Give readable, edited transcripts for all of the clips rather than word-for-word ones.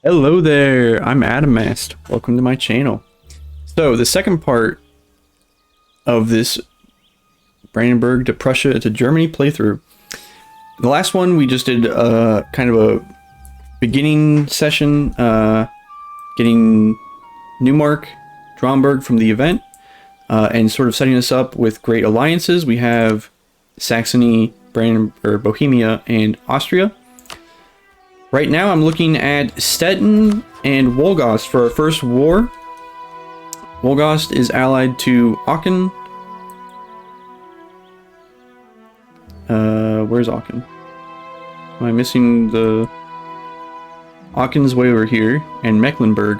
Hello there, I'm Adamast. Welcome to my channel. So the second part of this Brandenburg to Prussia to Germany playthrough. The last one we just did kind of a beginning session, getting Neumark, Dromberg from the event, and sort of setting us up with great alliances. We have Saxony, Bohemia, and Austria. Right now I'm looking at Stettin and Wolgast for our first war. Wolgast is allied to Aachen. Where's Aachen? Am I missing the... Aachen's way over here, and Mecklenburg.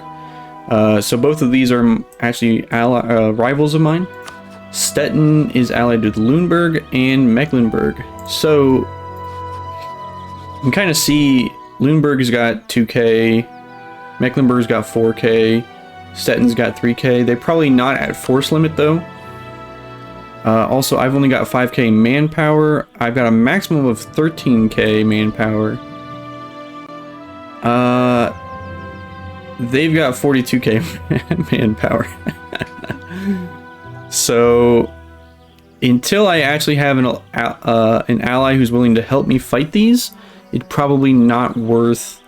So both of these are actually rivals of mine. Stettin is allied to Lüneburg and Mecklenburg. So you can kind of see Lüneburg's got 2k, Mecklenburg's got 4k, Stettin's got 3k. They're probably not at force limit though. Also, I've only got 5k manpower. I've got a maximum of 13k manpower. They've got 42k manpower. So until I actually have an ally who's willing to help me fight these, it's probably not worth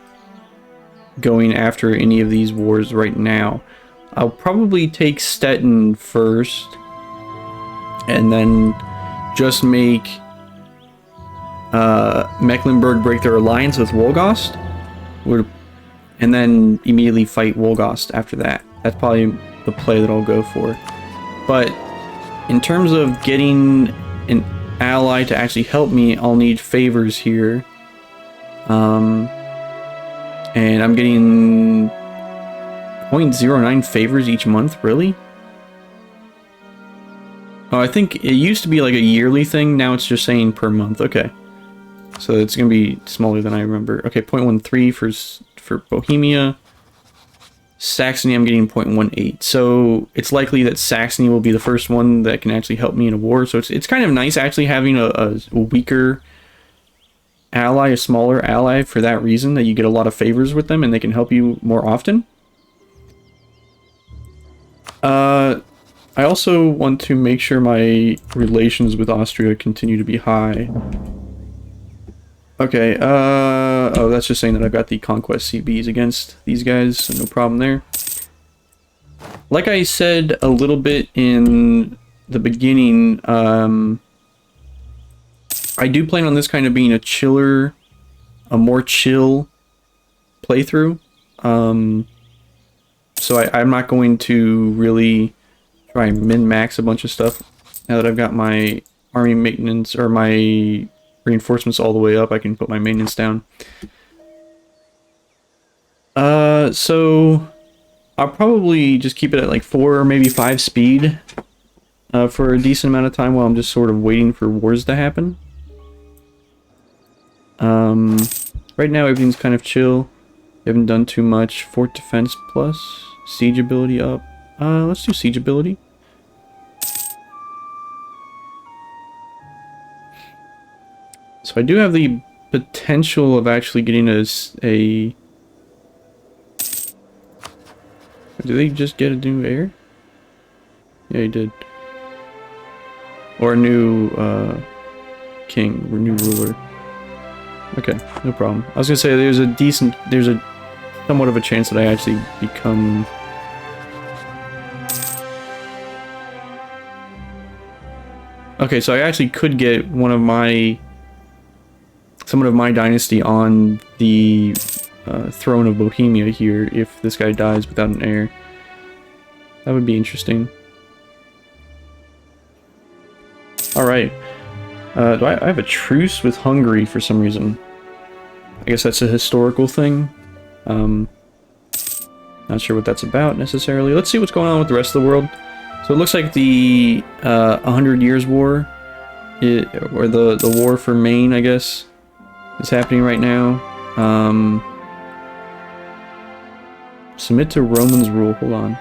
going after any of these wars right now. I'll probably take Stettin first, and then just make Mecklenburg break their alliance with Wolgast, and then immediately fight Wolgast after that. That's probably the play that I'll go for. But in terms of getting an ally to actually help me, I'll need favors here. And I'm getting 0.09 favors each month, really? Oh, I think it used to be like a yearly thing, now it's just saying per month. Okay. So it's gonna be smaller than I remember. Okay, 0.13 for Bohemia. Saxony, I'm getting 0.18. So it's likely that Saxony will be the first one that can actually help me in a war. So it's kind of nice actually having a weaker ally, a smaller ally, for that reason, that you get a lot of favors with them and they can help you more often. I also want to make sure my relations with Austria continue to be high. Okay, oh, that's just saying that I've got the conquest CBs against these guys, so no problem there. Like I said a little bit in the beginning, I do plan on this kind of being a more chill playthrough. So I'm not going to really try and min-max a bunch of stuff. Now that I've got my army maintenance, or my reinforcements all the way up, I can put my maintenance down. So I'll probably just keep it at like 4 or maybe 5 speed for a decent amount of time while I'm just sort of waiting for wars to happen. Right now everything's kind of chill. We haven't done too much. Fort defense plus, siege ability up. Let's do siege ability. So I do have the potential of actually getting a... Do they just get a new heir? Yeah, he did. Or a new king, or new ruler. Okay, no problem. I was gonna say there's a somewhat of a chance that I actually become... Okay, so I actually could get someone of my dynasty on the throne of Bohemia here if this guy dies without an heir. That would be interesting. Alright. Do I have a truce with Hungary for some reason? I guess that's a historical thing. Not sure what that's about necessarily. Let's see what's going on with the rest of the world. So it looks like the 100 Years' War, or the war for Maine, I guess, is happening right now. Submit to Romans' rule. Hold on.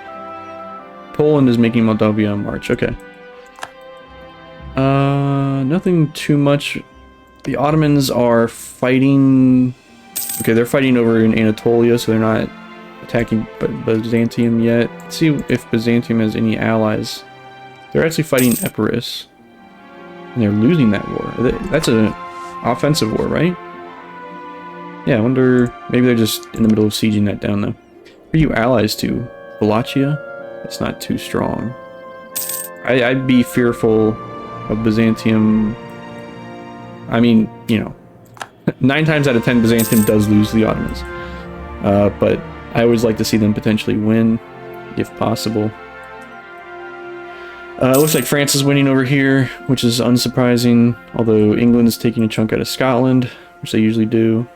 Poland is making Moldavia a march. Okay. Nothing too much. The Ottomans are fighting Okay, they're fighting over in Anatolia, so they're not attacking Byzantium yet. Let's see if Byzantium has any allies. They're actually fighting Epirus. And they're losing that war. That's an offensive war, right? Yeah, I wonder... Maybe they're just in the middle of sieging that down, though. Who are you allies to? Wallachia? That's not too strong. I'd be fearful of Byzantium. I mean, you know, 9 times out of 10 Byzantium does lose to the Ottomans. But I always like to see them potentially win, if possible. Looks like France is winning over here, which is unsurprising, although England's taking a chunk out of Scotland, which they usually do.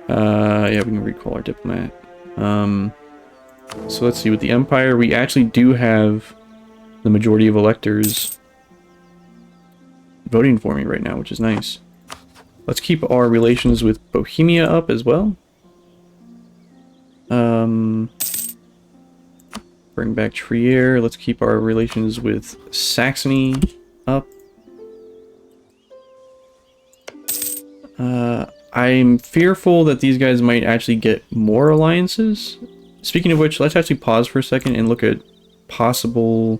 Yeah, we can recall our diplomat. So let's see, with the Empire, we actually do have the majority of electors voting for me right now, which is nice. Let's keep our relations with Bohemia up as well. Bring back Trier. Let's keep our relations with Saxony up. I'm fearful that these guys might actually get more alliances. Speaking of which, let's actually pause for a second and look at possible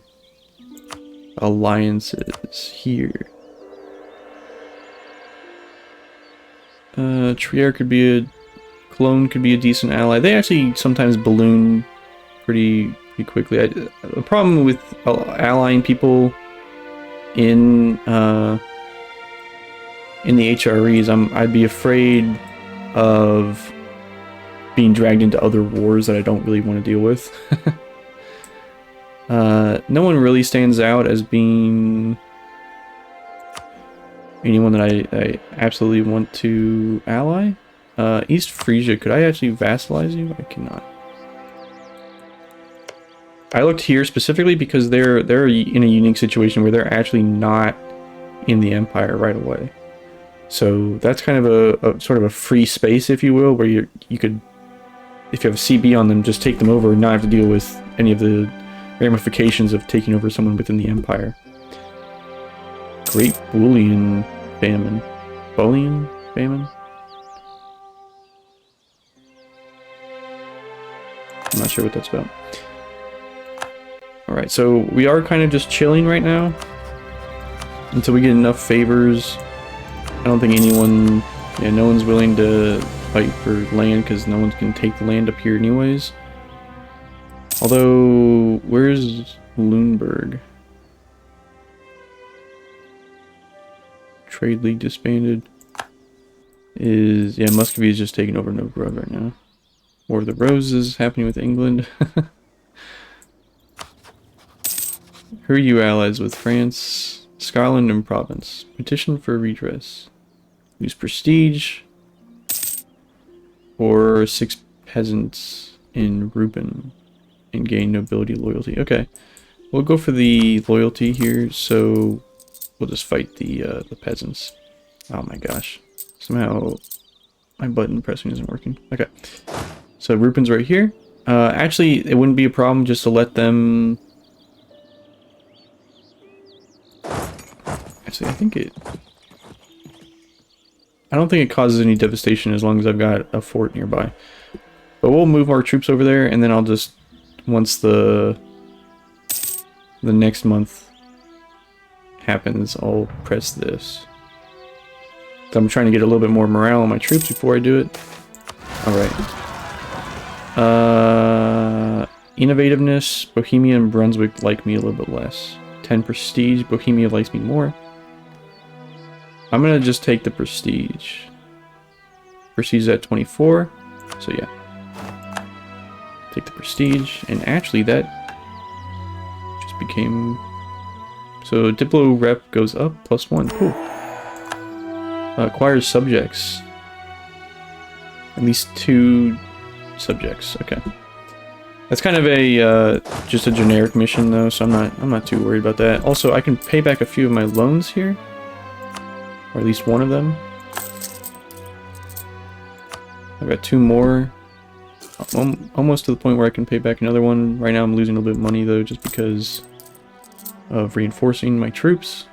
alliances here. Trier could be a... Cologne could be a decent ally. They actually sometimes balloon pretty quickly. The problem with allying people in the HREs, I'd be afraid of being dragged into other wars that I don't really want to deal with. No one really stands out as being anyone that I absolutely want to ally. East Frisia, could I actually vassalize you? I cannot. I looked here specifically because they're in a unique situation where they're actually not in the Empire right away. So that's kind of a sort of a free space, if you will, where you could, if you have a CB on them, just take them over and not have to deal with any of the ramifications of taking over someone within the Empire. Great Boolean famine. Boolean famine? I'm not sure what that's about. Alright, so we are kind of just chilling right now until we get enough favors. I don't think anyone... Yeah, no one's willing to fight for land because no one can take the land up here anyways. Although, where's Lüneburg? Trade League disbanded. Yeah, Muscovy is just taking over Novgorod right now. War of the Roses happening with England. Who are you allies with? France, Scotland, and Provence. Petition for redress. Use prestige. Or 6 peasants in Reuben. And gain nobility loyalty. Okay. We'll go for the loyalty here, so we'll just fight the peasants. Oh my gosh. Somehow my button pressing isn't working. Okay. So Reuben's right here. Actually, it wouldn't be a problem just to let them... Actually, I don't think it causes any devastation as long as I've got a fort nearby. But we'll move our troops over there, and then I'll just... Once the next month happens, I'll press this. So I'm trying to get a little bit more morale on my troops before I do it. Alright. Innovativeness, Bohemia and Brunswick like me a little bit less. 10 prestige, Bohemia likes me more. I'm gonna just take the prestige. Prestige is at 24, so yeah. Take the prestige, and actually that just became... So Diplo rep goes up, +1, cool. Acquires subjects. At least 2 subjects, okay. That's kind of a just a generic mission though, so I'm not too worried about that. Also, I can pay back a few of my loans here, or at least one of them. I've got 2 more, almost to the point where I can pay back another one. Right now, I'm losing a little bit of money though, just because of reinforcing my troops.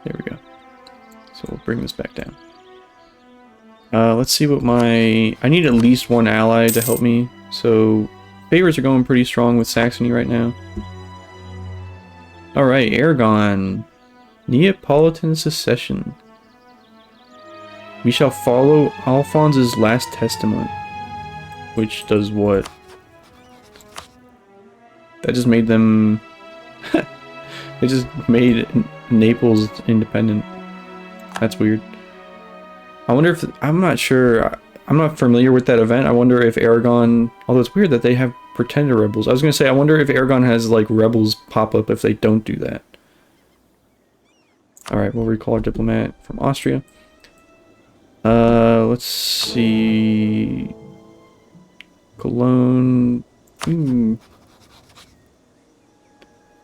There we go. So we'll bring this back down. Let's see what my... I need at least one ally to help me. So, favors are going pretty strong with Saxony right now. Alright, Aragon. Neapolitan secession. We shall follow Alphonse's last testament. Which does what? That just made them... It just made Naples independent. That's weird. I wonder if... I'm not sure. I'm not familiar with that event. I wonder if Aragon... Although it's weird that they have pretender rebels. I was going to say, I wonder if Aragon has, like, rebels pop up if they don't do that. Alright, we'll recall our diplomat from Austria. Let's see... Cologne...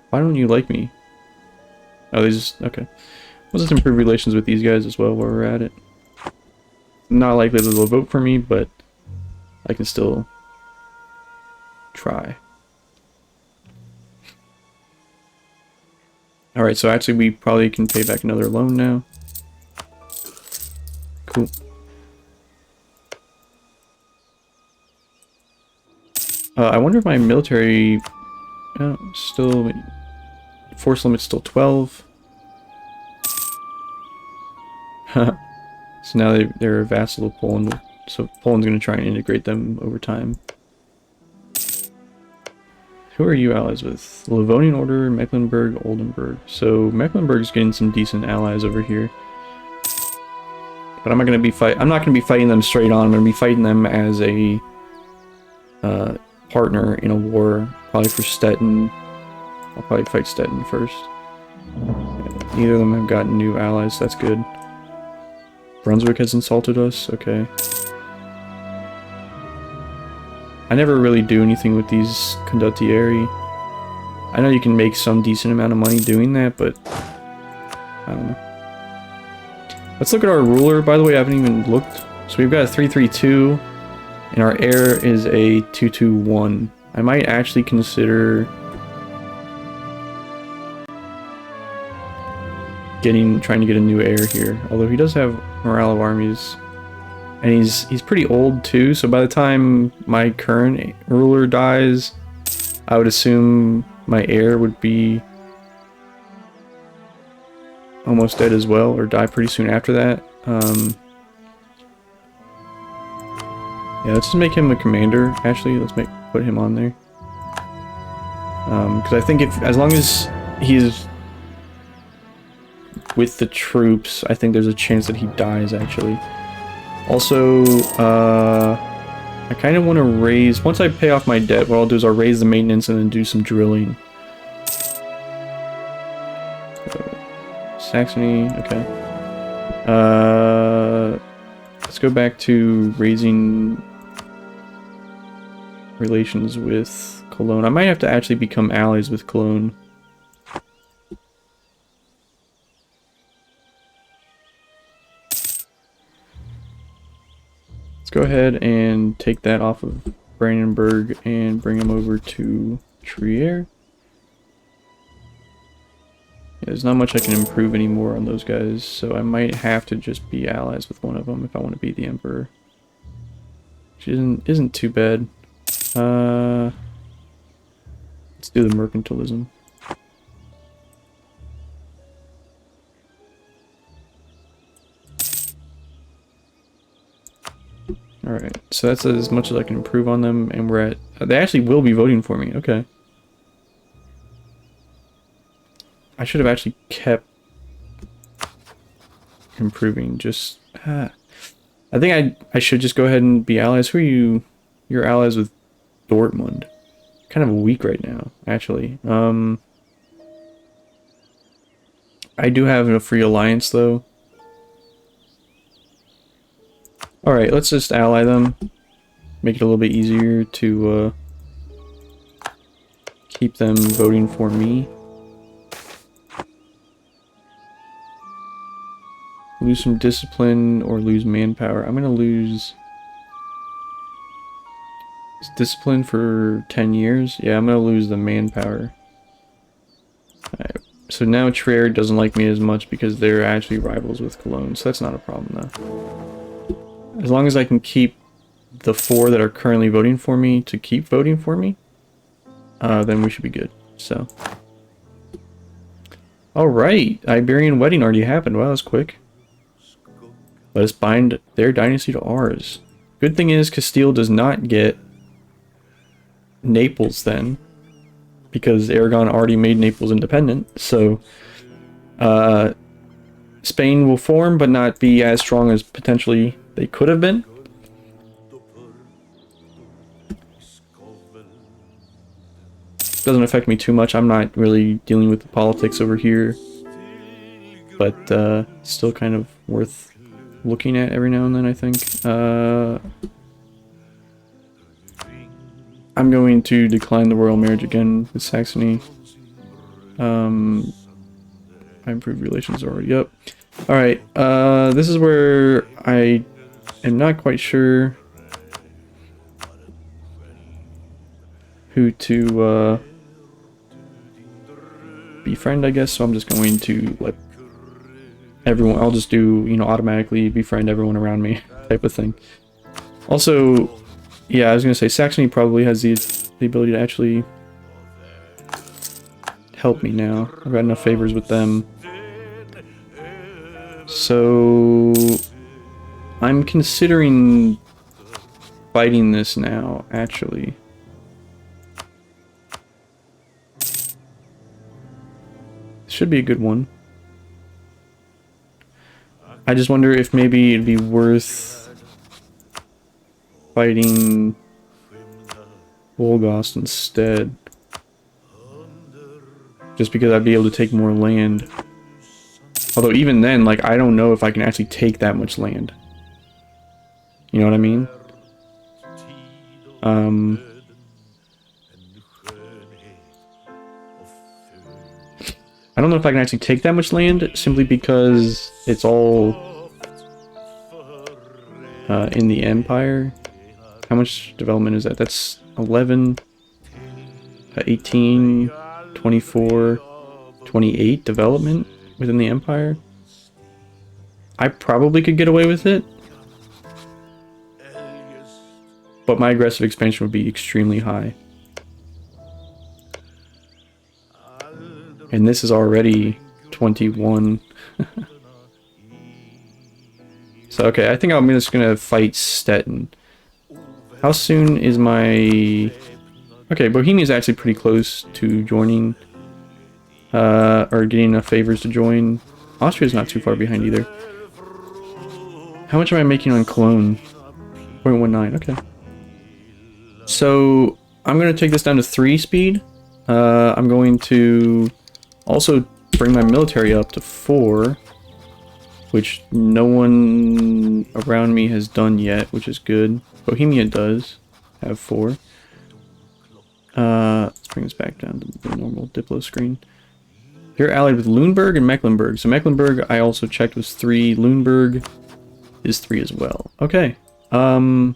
Why don't you like me? Oh, they just... Okay. Let's just improve relations with these guys as well while we're at it. Not likely they'll vote for me, but I can still try. Alright, so actually we probably can pay back another loan now. Cool. I wonder if my military... Oh, still... Force limit's still 12. So now they're a vassal of Poland. So Poland's going to try and integrate them over time. Who are you allies with? Livonian Order, Mecklenburg, Oldenburg. So Mecklenburg's getting some decent allies over here. But I'm not going to be fighting them straight on. I'm going to be fighting them as a partner in a war, probably for Stettin. I'll probably fight Stettin first. Neither of them have gotten new allies, so that's good. Brunswick has insulted us, okay. I never really do anything with these condottieri. I know you can make some decent amount of money doing that, but I don't know. Let's look at our ruler. By the way, I haven't even looked. So we've got a 332, and our heir is a 221. I might actually consider trying to get a new heir here. Although he does have morale of armies. And he's pretty old too, so by the time my current ruler dies, I would assume my heir would be almost dead as well, or die pretty soon after that. Yeah, let's just make him a commander. Actually, let's put him on there. Because I think as long as he's with the troops, I think there's a chance that he dies, actually. Also, I kind of want to raise... Once I pay off my debt, what I'll do is I'll raise the maintenance and then do some drilling. Saxony, okay. Let's go back to raising relations with Cologne. I might have to actually become allies with Cologne. Go ahead and take that off of Brandenburg and bring him over to Trier. Yeah, there's not much I can improve anymore on those guys, so I might have to just be allies with one of them if I want to be the Emperor. Which isn't too bad. Let's do the mercantilism. Alright, so that's as much as I can improve on them, and we're at... They actually will be voting for me, okay. I should have actually kept improving, just... I think I should just go ahead and be allies. Who are you? You're allies with Dortmund. Kind of weak right now, actually. I do have a free alliance, though. Alright, let's just ally them. Make it a little bit easier to keep them voting for me. Lose some discipline or lose manpower. I'm gonna lose discipline for 10 years. Yeah, I'm gonna lose the manpower. Alright, so now Trier doesn't like me as much because they're actually rivals with Cologne, so that's not a problem though. As long as I can keep the 4 that are currently voting for me to keep voting for me, then we should be good. So, all right, Iberian wedding already happened. Wow, that's quick. Let us bind their dynasty to ours. Good thing is Castile does not get Naples then, because Aragon already made Naples independent. So, Spain will form, but not be as strong as potentially they could have been. Doesn't affect me too much. I'm not really dealing with the politics over here, but still kind of worth looking at every now and then, I think. I'm going to decline the royal marriage again with Saxony. I improved relations already up. Alright, this is where I am not quite sure who to befriend, I guess, so I'm just going to let everyone, I'll just do, you know, automatically befriend everyone around me type of thing. Also, yeah, I was gonna say Saxony probably has the ability to actually help me now. I've got enough favors with them. So I'm considering fighting this now, actually. Should be a good one. I just wonder if maybe it'd be worth fighting Wolgast instead. Just because I'd be able to take more land. Although even then, like, I don't know if I can actually take that much land. You know what I mean? I don't know if I can actually take that much land, simply because it's all in the Empire. How much development is that? That's 11, 18, 24, 28 development within the Empire. I probably could get away with it, but my aggressive expansion would be extremely high. And this is already 21. So, okay, I think I'm just gonna fight Stettin. How soon is my... Okay, Bohemia is actually pretty close to joining, or getting enough favors to join. Austria's not too far behind either. How much am I making on Cologne? 0.19, okay. So, I'm going to take this down to 3 speed. I'm going to also bring my military up to 4, which no one around me has done yet, which is good. Bohemia does have 4. Let's bring this back down to the normal Diplo screen. You're allied with Lüneburg and Mecklenburg. So Mecklenburg, I also checked, was 3. Lüneburg is 3 as well. Okay. What I'm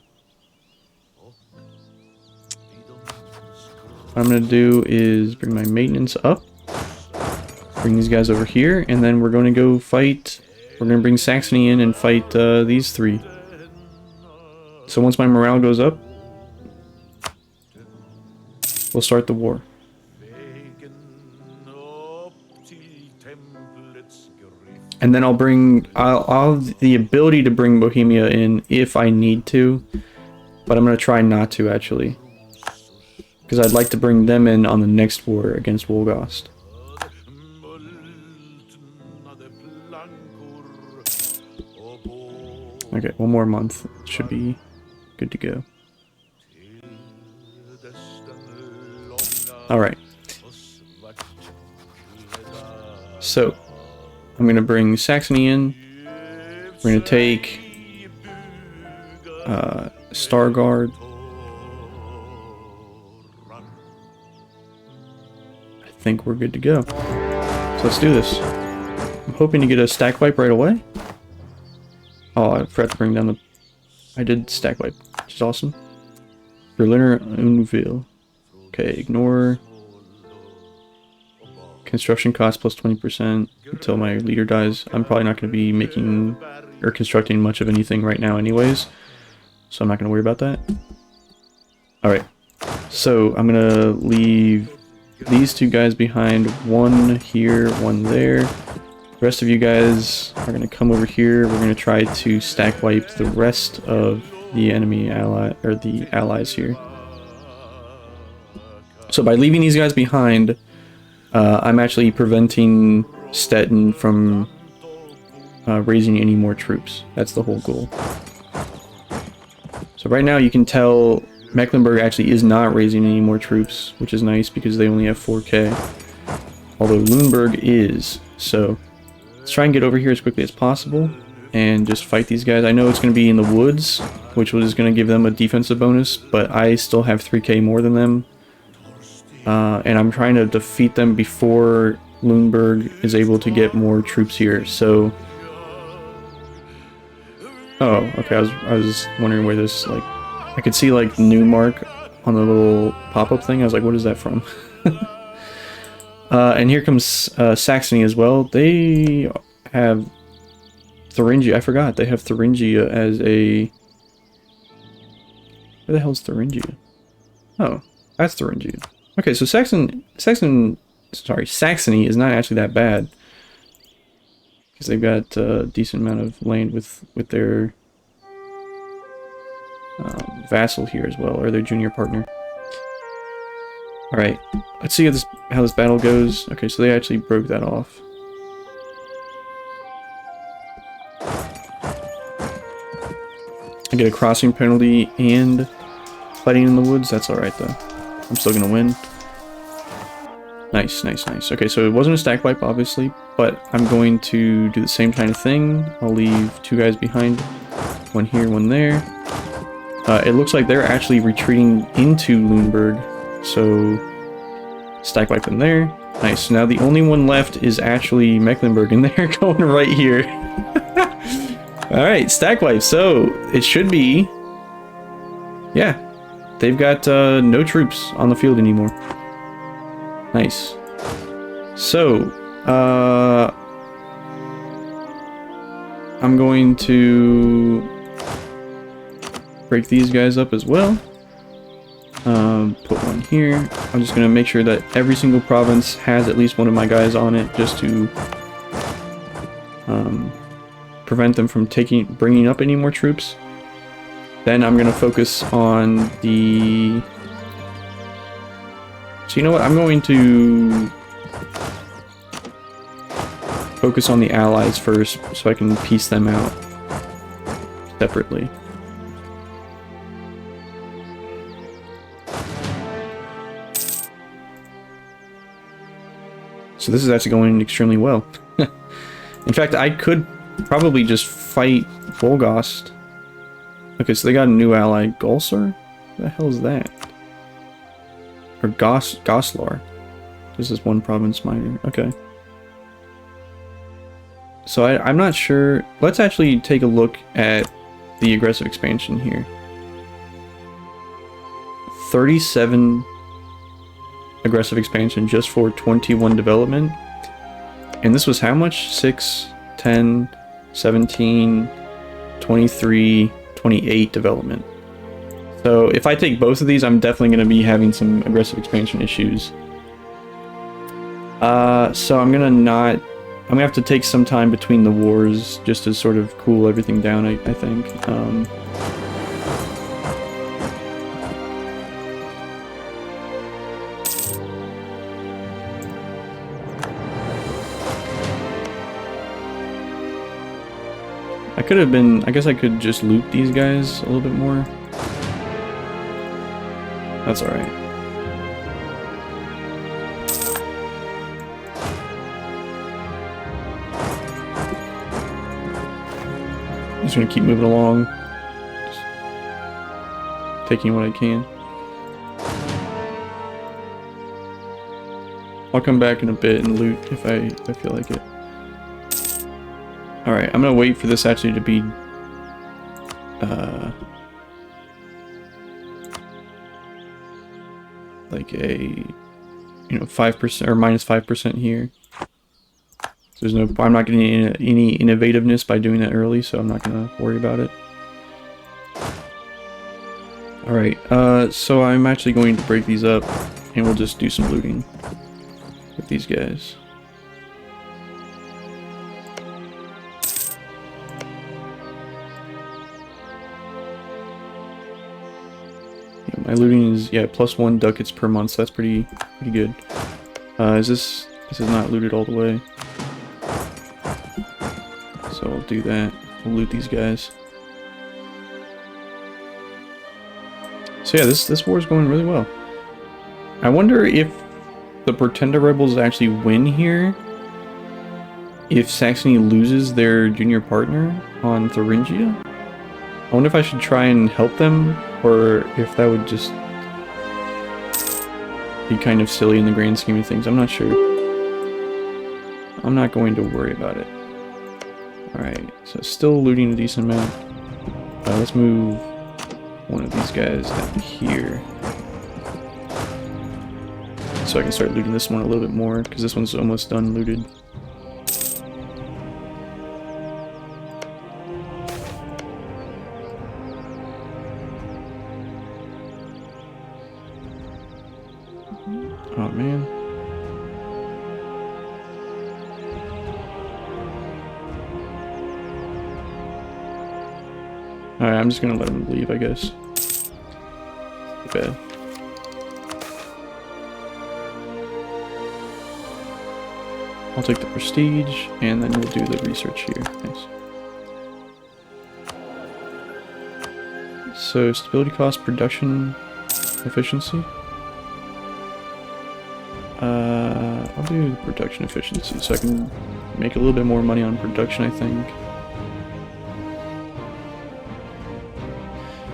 going to do is bring my maintenance up. Bring these guys over here, and then we're going to go fight. We're going to bring Saxony in and fight these 3. So once my morale goes up, we'll start the war. And then I'll have the ability to bring Bohemia in if I need to, but I'm going to try not to, actually. Because I'd like to bring them in on the next war against Wolgast. Okay, 1 more month. Should be good to go. Alright. So, I'm going to bring Saxony in. We're going to take Stargard. I think we're good to go. So let's do this. I'm hoping to get a stack wipe right away. Oh, I forgot to bring down the... I did stack wipe, which is awesome. Berliner Unville. Okay, ignore. construction cost plus 20% until my leader dies. I'm probably not going to be making or constructing much of anything right now anyways, so I'm not going to worry about that. Alright, so I'm going to leave these two guys behind, one here, one there. The rest of you guys are going to come over here. We're going to try to stack wipe the rest of the enemy ally, or the allies here. So by leaving these guys behind, I'm actually preventing Stettin from raising any more troops. That's the whole goal. So right now you can tell Mecklenburg actually is not raising any more troops, which is nice because they only have 4k. Although Lüneburg is. So let's try and get over here as quickly as possible and just fight these guys. I know it's going to be in the woods, which was going to give them a defensive bonus, but I still have 3k more than them. And I'm trying to defeat them before Lüneburg is able to get more troops here. So, oh, okay. I was wondering where this, like, I could see like Neumark on the little pop-up thing. I was like, what is that from? And here comes Saxony as well. They have Thuringia. I forgot they have Thuringia as a. Where the hell's Thuringia? Oh, that's Thuringia. Okay, so Saxony is not actually that bad because they've got a decent amount of land with their vassal here as well, or their junior partner. All right, let's see how this battle goes. Okay, so they actually broke that off. I get a crossing penalty and fighting in the woods. That's all right though. I'm still gonna win. Nice, nice, nice. Okay, so it wasn't a stack wipe, obviously, but I'm going to do the same kind of thing. I'll leave two guys behind, one here, one there. It looks like they're actually retreating into Lüneburg, so stack wipe them there. Nice. So now the only one left is actually Mecklenburg, and they're going right here. All right, stack wipe. So it should be, yeah. They've got no troops on the field anymore. Nice. So, I'm going to break these guys up as well. Put one here. I'm just going to make sure that every single province has at least one of my guys on it, just to prevent them from bringing up any more troops. Then I'm going to focus on the... So you know what? I'm going to focus on the allies first so I can piece them out separately. So this is actually going extremely well. In fact, I could probably just fight Wolgast. Okay, so they got a new ally, Gulsar? What the hell is that? Or Goslar. This is one province minor. Okay. So I'm not sure. Let's actually take a look at the aggressive expansion here. 37 aggressive expansion just for 21 development. And this was how much? 6, 10, 17, 23, 28 development. So if I take both of these, I'm definitely going to be having some aggressive expansion issues. So I'm gonna have to take some time between the wars just to sort of cool everything down, I think. I guess I could just loot these guys a little bit more. That's alright. I'm just gonna keep moving along. Just taking what I can. I'll come back in a bit and loot if I feel like it. Alright, I'm gonna wait for this actually to be like a you know, 5% or -5% here. There's no, I'm not getting any innovativeness by doing that early, so I'm not gonna worry about it. Alright, so I'm actually going to break these up, and we'll just do some looting with these guys. Yeah, my looting is, yeah, +1 ducats per month, so that's pretty good. This is not looted all the way. So I'll do that. We'll loot these guys. So yeah, this war is going really well. I wonder if the Pretender Rebels actually win here if Saxony loses their junior partner on Thuringia. I wonder if I should try and help them, or if that would just be kind of silly in the grand scheme of things. I'm not sure. I'm not going to worry about it. Alright, so still looting a decent amount. Let's move one of these guys down here, so I can start looting this one a little bit more, because this one's almost done looted. Oh man. Alright, I'm just gonna let him leave, I guess. Too bad. I'll take the prestige, and then we'll do the research here. Nice. So, stability cost, production efficiency. I'll do the production efficiency, so I can make a little bit more money on production, I think.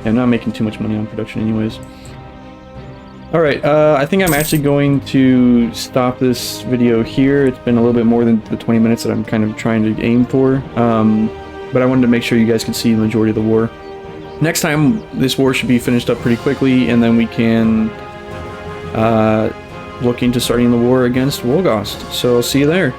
Yeah, I'm not making too much money on production anyways. Alright, I think I'm actually going to stop this video here. It's been a little bit more than the 20 minutes that I'm kind of trying to aim for. But I wanted to make sure you guys could see the majority of the war. Next time, this war should be finished up pretty quickly, and then we can look into starting the war against Wolgast. So I'll see you there.